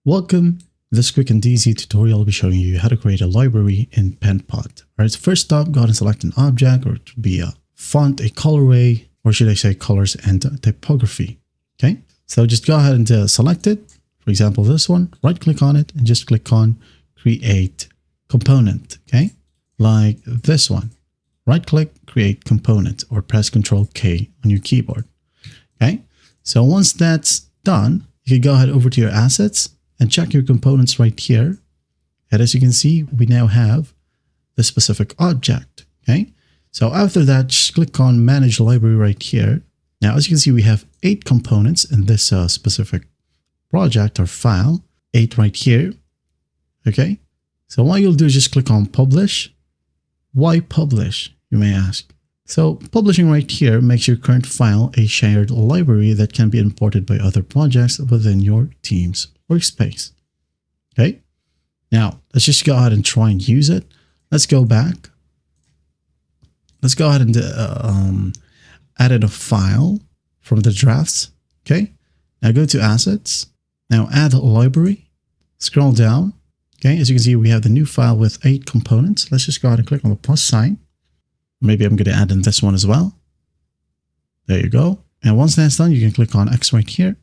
Welcome. In this quick and easy tutorial, I'll be showing you how to create a library in Penpot. Alright, so first up, go ahead and select an object, or it would be a font, a colorway, or should I say colors and typography. Okay, so just go ahead and select it. For example, this one, right click on it and just click on create component. Okay, like this one, right click, create component, or press Ctrl K on your keyboard. Okay, so once that's done, you can go ahead over to your assets and check your components right here. And as you can see, we now have the specific object. Okay, so after that, just click on manage library right here. Now, as you can see, we have 8 components in this specific project or file, 8 right here. Okay, so what you'll do is just click on publish. Why publish, you may ask? So publishing right here makes your current file a shared library that can be imported by other projects within your team's workspace. Okay, now let's just go ahead and try and use it. Let's go back. Let's go ahead and add in a file from the drafts. Okay, now go to assets. Now add a library. Scroll down. Okay, as you can see, we have the new file with 8 components. Let's just go ahead and click on the plus sign. Maybe I'm going to add in this one as well. There you go. And once that's done, you can click on X right here.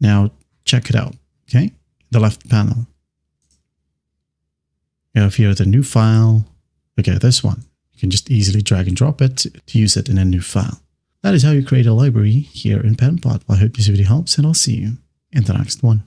Now check it out. Okay, the left panel. You have here the new file. Okay, this one. You can just easily drag and drop it to use it in a new file. That is how you create a library here in Penpot. I hope this video helps, and I'll see you in the next one.